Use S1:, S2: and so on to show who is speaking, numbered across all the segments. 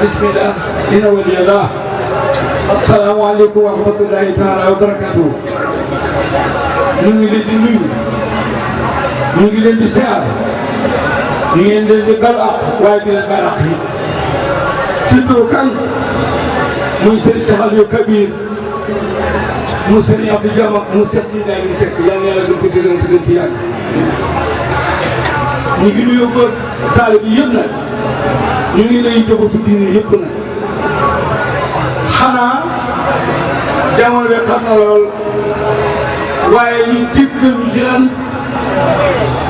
S1: bismillah inna waliyallah. Asalaamaaleykum wa rahmatullahi taala wa barakatuh. ñu ngi leen di nuyu, ñu ngi leen di siyaar, ñu ngi leen di bal ak waaye di leen bal ak yi ci turu kan muy Serigne Cheikh Aliou Kabir mu Serigne Abdou Diama mu Cheikh Sida mi Seck yàlla yàlla gën ko dëgëral te gën fi yàgg. ñu ngi nuyu ko taalibe yi yëpp nag, ñu ngi nuyu njabootu diine yëpp nag. xanaa jamono bi xam na lool waaye ñu jéggal ñu ci lan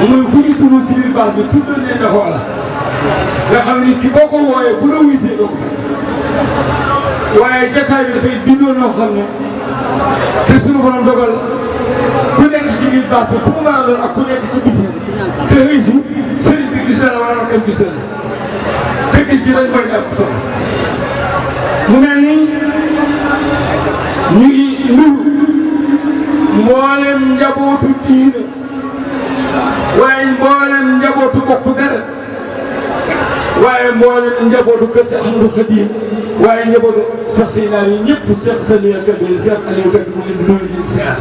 S1: muy ku ñu tuddul ci biir baax bi tuddal ne nga xoola nga xam ne nit ki boo ko wooyee bu la wuysee doo ko fekk waaye jataay bi dafay bindoo noo xam ne te suñu borom dogal ku nekk ci biir baax bi ku mu mën a doon ak ku nekk ci biti te xëy si sëriñ bi gis na la wala rakam gis na la te gis gi dañ koy am solo mu mel ni ñu ngi nuyu mboolem njabootu diina waaye mboolem njabootu bokk dara waaye mboolem njabootu kër si Ahmadou Khadim waaye njabootu Cheikh Seydina yi ñëpp Cheikh Saliou Kabir Cheikh Aliou Kabir mu leen di nuyu di siyaar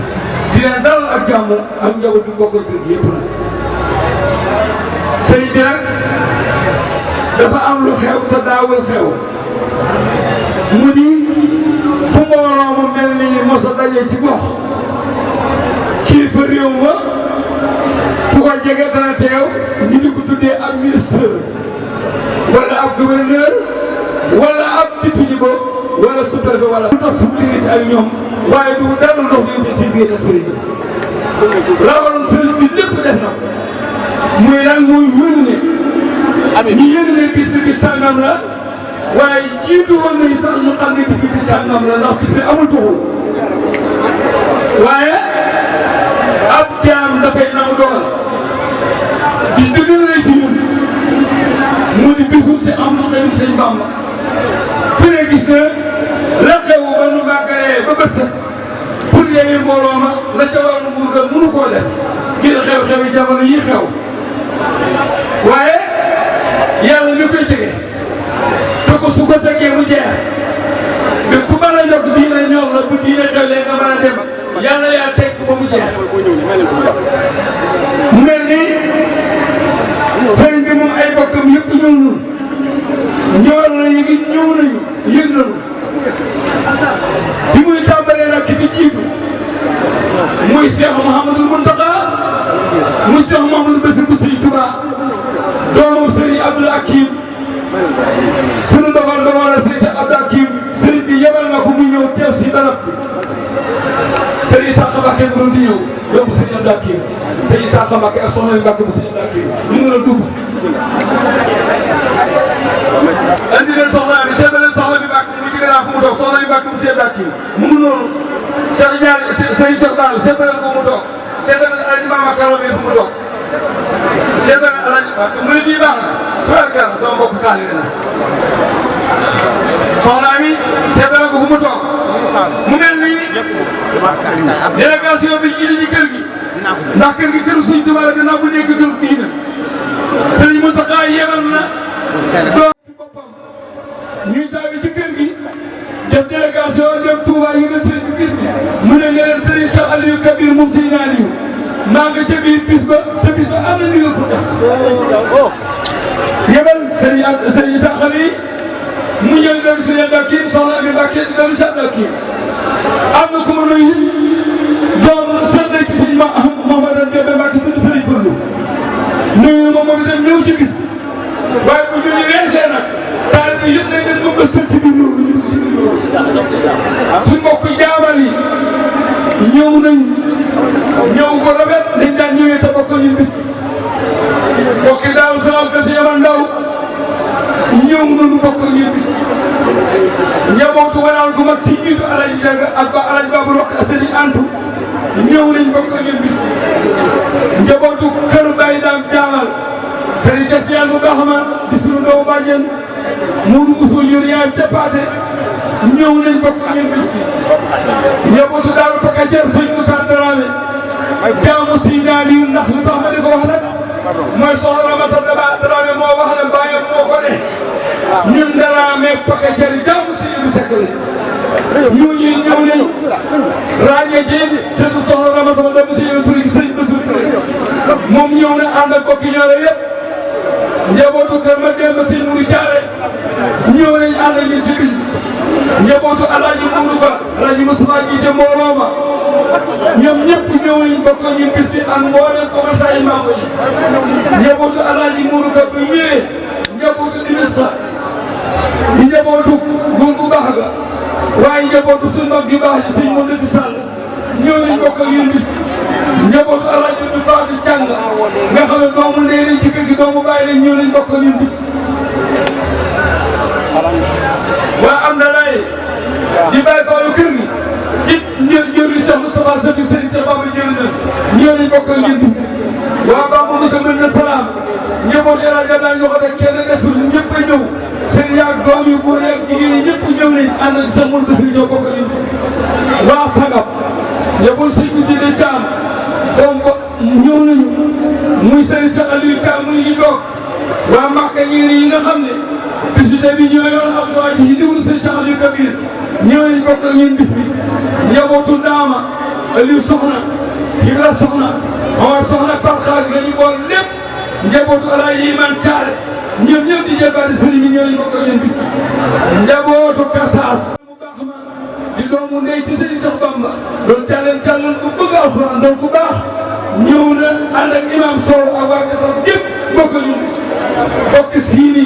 S1: di leen dalal ak jàmm ak njaboot bi bokkal kër gi yëpp nag. sëriñ bi nag dafa am lu xew te daawul xew mu di bu mbooloo mu mel ni mos a daje ci gox kilifa réew ma ku ko jege dana teew ñu di ko tuddee ab ministre wala ab gouverneur wala ab député ba wala sous-préfet wala du dox suñu diggante ak ñoom waaye du dara dox diggante si diggante ak sëriñ bi rawaloon sëriñ bi lépp def na muy lan muy yónne ñu yónne bis bi bis sàngam la waaye jiitu woon nañu sax ñu xam ne bis bi bis sàngam la ndax bis bi amul tuxul waaye ab jaam dafay nangu dogal bis bi gën a rëy ci ñun mu di bisu si am lu xëy sëñ Bamba ku ne gis na la xew ba nu màggalee ba bët set pour yeewee mbooloo ma la ca war nguur ga mënu koo def ngir xew-xewi jamono yi xew waaye yàlla ñu koy tege te ko su ko tegee mu jeex mais ku mën a yokk diine ñoom la bu diine xewlee nga mën a dem yàlla yaa teg ba mu jeex mu mel ni sëriñ bi moom ay bokkam yëpp ñëw nañu ñëwal na yëgi ñëw nañu yëg nañu fi muy tàmbalee nag ki fi jiitu muy Cheikh Mouhamadul Mountakha muy Cheikh Mouhamadul Bassirou bu Sëriñ Touba doomam Sëriñ Abdoul Hakim sunu dogal la Sëriñ Abdoul Hakim sëriñ bi yebal na ko mu ñëw teew si barab bi Sëriñ Sakho Mbacké nga doon di ñëw doomu Sëriñ Abdoul Hakim Sëriñ Sakho Mbacké ak soxna Mbacké bu Sëriñ Abdoul Hakim ñu ngi doon dugg si andi leen soxna bi seeta leen soxna bi Mbacké mu ci gannaaw fu mu toog soxna bi Mbacké bu Sëriñ Abdoul Hakim mu ngi noonu Cheikh Diagne Sëriñ Cheikh Daal seeta leen ko mu toog seeta leen Alaaji Mama Karo bi fu mu toog seeta leen Alaaji mu ne fii baax na tubaarkalla sama mbokk taalibe na soxna mi seeta leen ko fu mu toog mu mel ni délégation bi ji ci kër gi ndax kër gi këru Sëriñ Tuubaa la gannaaw bu nekk këru diina Sëriñ Mountakha yebal na doom ci boppam ñuy taawi ci kër gi def délégation dem Touba yi nga sëriñ bi bis bi mu ne leen Sëriñ Cheikh Aliou Kabir moom Sëriñ Aliou maa nga ca biir bis ba ca bis ba am na ndigal pour def yebal Sëriñ Sakho bi mu ñëw dem Sëriñ Abdoul Hakim soxna Ami Mbacké di dem Sëriñ Abdoul Hakim am na ku ma nuyu doom sëriñ ci Sëriñ Mouhamadou Kébé Mbacké tudd Sëriñ Fallou nuyu ma moom itam ñëw ci bis waaye bu ñu weesee nag taal bi yëpp nañ leen moom bëstal ci biir loolu ñu dugg ci biir loolu suñ mbokk jaabal yi ñëw nañ ñëw ko rafet liñ daan ñëwee sa bokk ñun bis bi mbokki Daaru Salaam ka si yaman ndaw ñëw nañu bokk ñun bis bi njabootu wanaal gu mag ci jiitu Alaji Jaga ak ba Alaji Babu Roq Sëriñ Antu ñëw nañ bokk ñun bis bi njabootu kër Baye Dame jaamal Sëriñ Cheikh Tidiane bu baax ma di sunu doomu bàjjen Mourou Moussa yor yaayam ca Paate ñëw nañ bokk ñun bis bi njabootu Daaru Takajer sëñ Moussa Dramé jaamu si naani ndax lu tax ma di ko wax nag mooy soxna Ramata Dramé moo wax ne bàyyam moo ko ne ñun dara meeg pakatari jaamu si yëngu sekk la ñooñu ñëw nañu ràññee ci surtout soxna Ramata dem si yëngu tur gi sëñ Bassirou Touré moom ñëw na ànd ak bokki ñoore yëpp njabootu kër ma dem ba sëñ Mourou Thiaré ñëw nañu ànd ak ñun ci bis bi njabootu Alaaji Mourou Ba Alaaji Moustapha jiite mbooloo ma ñoom ñëpp ñëw nañu bokk ñu bis bi ak mboolem commerçant yi membre yi njabootu Alaaji Mourou Ba bu ñëwee njabootu Dimista di njabootu góor gu baax ga waaye njabootu suñu mag gi baax ji sëñ Modou Fi Sall ñëw nañu bokk ak ñun bis bi njabootu Alaaji bi Fatou Càng nga xam ne doomu ndey lañ ci kër gi doomu bàyyi lañ ñëw nañu bokk ak ñun bis bi waa am na lay di bàyyi faalu kër gi ci njëriñ Cheikh Moustapha Safi Serigne Cheikh Bamba jëriñ na ñëw nañ bokk ak ñun bis bi waa Bamba Moussa mën na salaam njabootu El Hadj Abdoulaye ñoo ko teg kenn desul ñëpp a ñëw seen yaag doom yu góor yaag jigéen yi ñëpp ñëw nañ ànd ak sa mën bés ñoo bokk ak ñun bis bi waa Sagab njabootu sëñ bi jiite Thiam doom ba ñëw nañu muy Serigne Cheikh Aliou Thiam muy ñu toog waa Màkka yi nga xam ne bis bi tey bii ñoo yoroon ak waa ji déglu sëñ Cheikh Aliou Kabir ñëw nañ bokk ak ñun bis bi njabootu Ndaama Aliou Soxna Ibra Soxna Omar Soxna Pape Xaar dañu bool lépp njabootu Alaaji Iman Thiaré ñoom ñëpp di jëbaati sëriñ bi ñëw nañ bokk ak ñun bis bi njabootu Kasaas mu baax ma di doomu ndey ci sëriñ Cheikh Bamba doon càlleen bu bëgg alxuraan doon ku baax ñëw na ànd ak imam Sow ak waa Kasaas yëpp bokk ak ñun bis bi bokk siini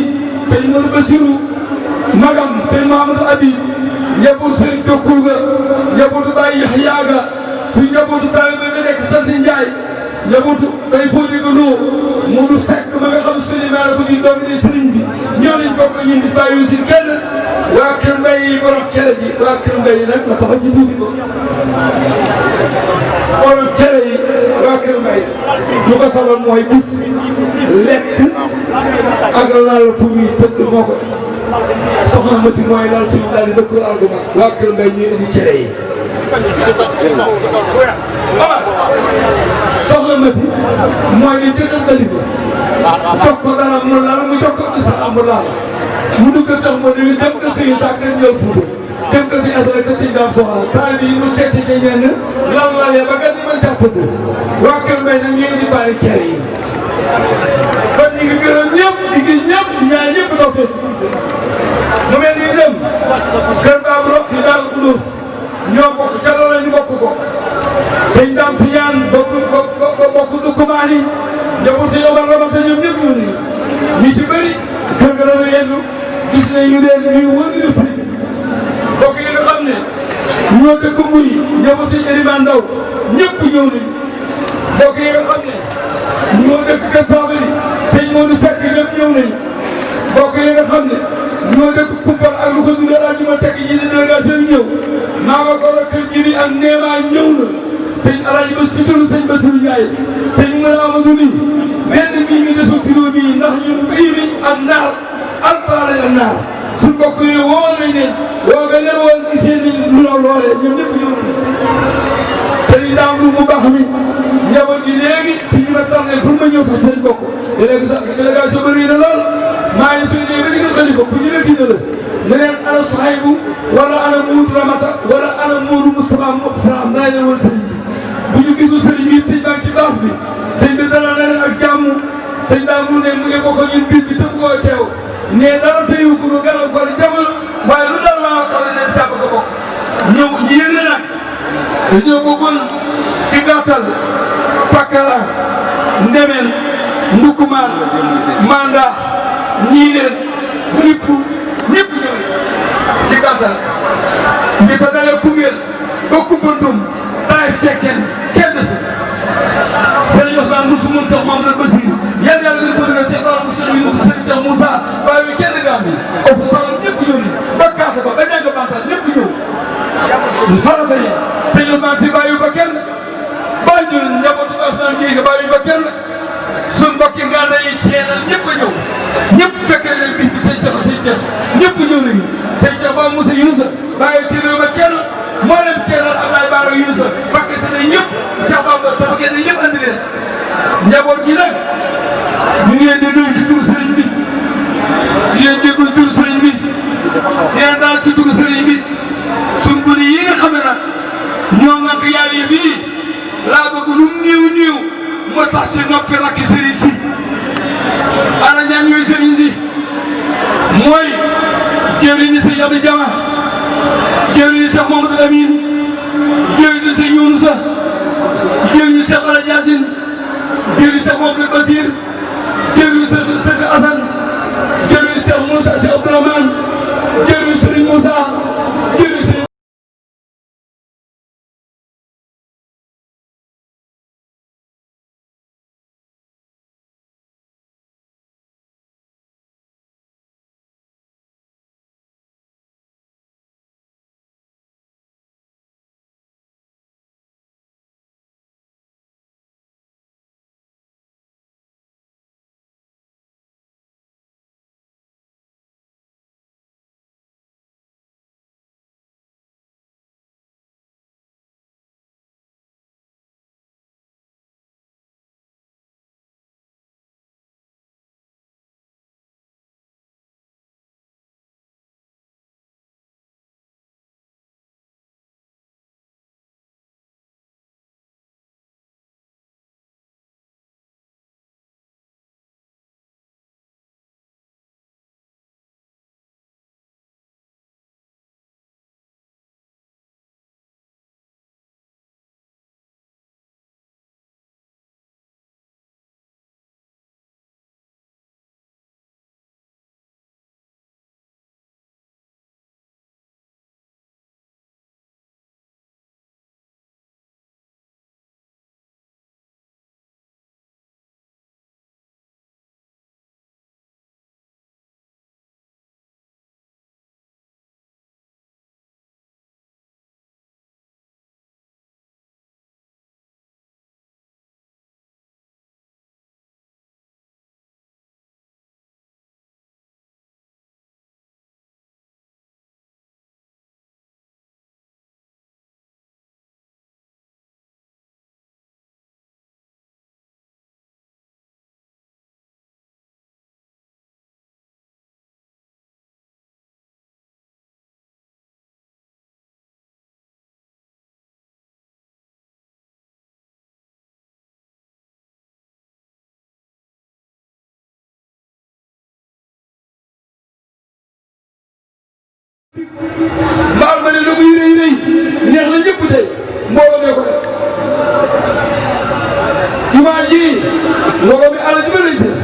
S1: sëñ Modou Bassirou magam sëñ Mahamadou Habib njabootu sëñ Dokkul ga njabootu Baye Yaxya ga suñ njabootu taalibe bi nekk sant Ndiaye njabootu day foo dégg loo Modou Seck ma nga xam sëñ maa la ko di doomi di sëriñ bi ñoo nañ bokk ñun bis bàyyi yu si kenn waa Kër Mbaye borom cere ji waa Kër Mbaye nag ma taxaw ci tuuti ko borom cere yi waa Kër Mbaye lu ko sabal mooy bis lekk ak laal fu muy tëdd moo ko soxna Mati mooy laal suñu daal di dëkk laal gu mag waa Kër Mbaye ñuy indi cere yi soxna Mati mooy di jëkkal kalifa jox ko dara mu laal mu jox ko bisala mu laal mu dugg sax moo dem ko sëñ sax kër ñëw Fuuta dem ko si asala ko si daam soxla taal bi mu seeti ci ñenn lal ba nga ni mën caa tëdd waa Kër Mbaye nag ñu indi bari cere yi kon ñu ngi gërëm ñëpp di gis ñëpp di ñaan ñëpp doo fee si mu mel ni dem kër Baabu Rox ci Daaru Xudoos ñoo bokk ca loolu ñu bokk ko sëñ Dame si ñaan bokk du kumaani njaboot si Omar Ramata ñoom ñëpp ñëw nañu ñu ci bëri kër ga doon yendu gis nañu leen ñuy wëndu si bokk yi nga xam ne ñoo dëkk Mbuy njaboot si Eliman Ndaw ñëpp ñëw nañu bokk yi nga xam ne ñoo dëkk Kër Sabali sëñ Modou Seck ñëpp ñëw nañu bokk yi nga xam ne ñoo dëkk Kumpal ak lu ko dundal ak ñu ma tekk ñi di délégation bi ñëw maa ma ko kër ji bi ak Néema ñëw na sëñ Alaaji Bas ci turu sëñ Bassirou Ndiaye sëñ Moussa Amadou nii benn bii mi desul si réew mi ndax ñun bii mi ak naar alpulaar ak naar suñ mbokk yi woo nañ leen woo nga leen woon gisee ni lu la loolee ñoom ñëpp ñëw nañu sëñ Daam lu mu baax mi njaboot gi léegi fi ñu ma tànnee pour ma ñëw sax seen bokk délégation bëri na lool maa ngi suñu nee ba ci gën xalifa ku ñu ne fii na la ne leen ana Sohaybu wala ana Muudu Ramata wala ana Muudu Moustapha Moussa Salaam naa leen woon sëriñ bi bu ñu gisul sëriñ bi sëñ baa ngi ci baas bi sëñ bi dara na leen ak jàmm sëñ daal mu ne mu ngi bokk ak ñun biir bi tëb koo teew ne dara tëyu ko gàllankoor jamono waaye lu dal laa xam ne sàpp ko bokk ñëw yéen la nag dañoo bëggoon ci gàttal Pakala Ndemeen Ndukumaan Mandax ñii leen Ripp ñëpp ñëw ci gàttal li ko dalee Koungheul ba Koumpentoum Taïf Cekkeen kenn su Serigne Ousmane Moussa mun sax Mamadou Bassirou yàlla gën ko dëggal Cheikh Bara Moussa Younous Serigne Cheikh Moussa waaye wi kenn Gàmbi of sall ñëpp ñëw nañ ba Kaasa ba ñàkk bantal ñëpp ñëw ñu farata yi sëñ Ousmane si bàyyi fa kenn bàyyi ñu njabootu Ousmane Guèye bàyyi fa kenn suñ mbokki Nganda yi ceenal ñëpp a ñëw ñëpp fekkee leen bis bi sëñ Cheikh ñëpp ñëw nañu sëñ Cheikh Ba Moussa Younous bàyyi ci réew ma kenn moo leen ceenal Abdoulaye Bara Younous pakkete na ñëpp Cheikh Bamba tabakee na ñëpp andi leen njaboot gi nag ñu ngi leen di nuyu ci turu sëriñ bi di leen jégalu turu sëriñ bi yéen daal ci turu sëriñ bi suñu gune yi nga xam ne nag ñoo nag yaay bii laa bëgg lu néew moo tax ci noppi rakki sëriñ si ana ñaan ñooy sëriñ si mooy jëwriñu sëñ Abdou Diama jëwriñu Cheikh Mamadou Amine jëwriñu sëñ Younusa jëwriñu Cheikh Ala Yacine jëwriñu Cheikh Mamadou Basir jëwriñu Cheikh Assane jëwriñu Cheikh Moussa Cheikh Abdourahmane jëwriñu Serigne Moussa jëwriñu Serigne mbaal ma ne lu muy rëy neex na ñëpp tey mbooloo mee ko def jumaa ji mbooloo mi àll ji ba lañ def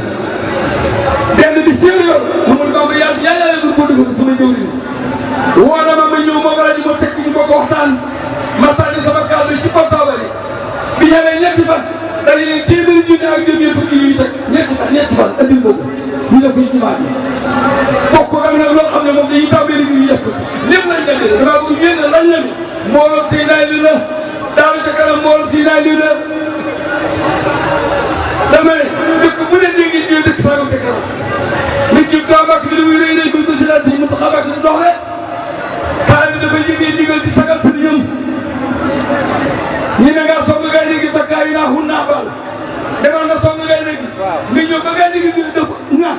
S1: benn bi séeréer yoon Amadou Bamba yaa si yàlla yàlla ko dugg sama jëwriñ woo na ma ñëw moo wala ñu ma fekk ñu bokk waxtaan ma sànni sama kàddu ci portable bi ñëwee ñetti fan dañu ne téeméeri junne ak juróom fukki yu ñu teg ñetti fan andil ma ko ñu def ko jumaa ji bokk ko am nag loo xam ne moom dañuy tàmbali liggéey ñu def ko ci lépp lañ demee damaa bëgg ngeen ne lañ la ni mbooloom si naay li la daalu ca kanam mbooloom si naay li la dama ne dëkk bu ne léegi ñëw dëkk sangam ca kanam nit ñi kaa mbàkk bi li muy rëy koy ko si daan si mu tax a mbàkk di dox le kaay bi dafay jégee ndigal di sagal sëriñam ñi ne nga song ngay léegi takkaay yi naa xun naa bal demal nga song ngay léegi nga ñëw ba ngay léegi dëpp nga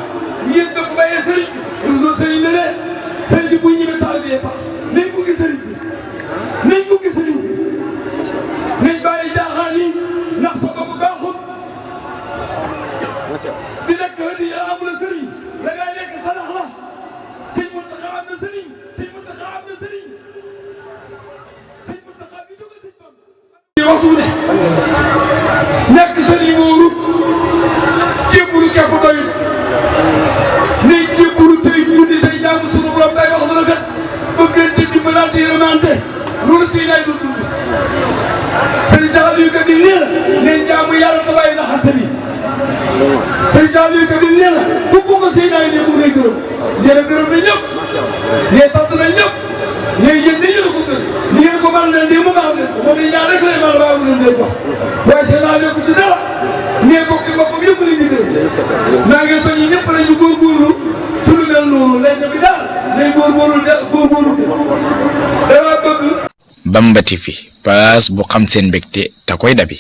S1: ngeen dëpp bayee sëriñ bi doo sëriñ ne lee sëriñ bi buy ñëwee taal bi tax nañ ko gis sëriñ si nañ ko gis sëriñ si nañ bàyyi jaaxaan yi ndax sa bopp baaxul di nekk di amul sëriñ da ngaa nekk sadax la sëñ Muntaxa am na sëriñ sëñ Muntaxa am na sëriñ sëñ Muntaxa bi jóge sëñ Bamba waxtu ne nekk sëriñ mooru jébbalu képp doyul ne jébbalu tey julli tey jaamu sunu borom day wax lu rafet bëggante dimbalante yërmante loolu si lay dund sëriñ Saliou Ka di nee na neen jaamu yàlla sa bàyyi naxante bi sëriñ Saliou Ka di nee na ku ko si naay ne mu ngay gërëm nee na gërëm na ñëpp nee sant na ñëpp nee yéen ni yéen a ko gën ni ngeen ko mën leen di mu baax leen moom i ñaar rek lay mën a baax leen day jox waaye seen naa nekku ci dara nee bokki boppam yëpp lañ di gërëm maa ngi soññi ñëpp rek ñu góorgóorlu su lu mel noonu lay bi daal lay góorgóorlu dama bëgg
S2: Bamba TV page bu xam seen mbégte te koy dabi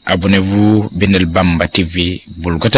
S2: abonnez-vous bindal Bamba TV bul ko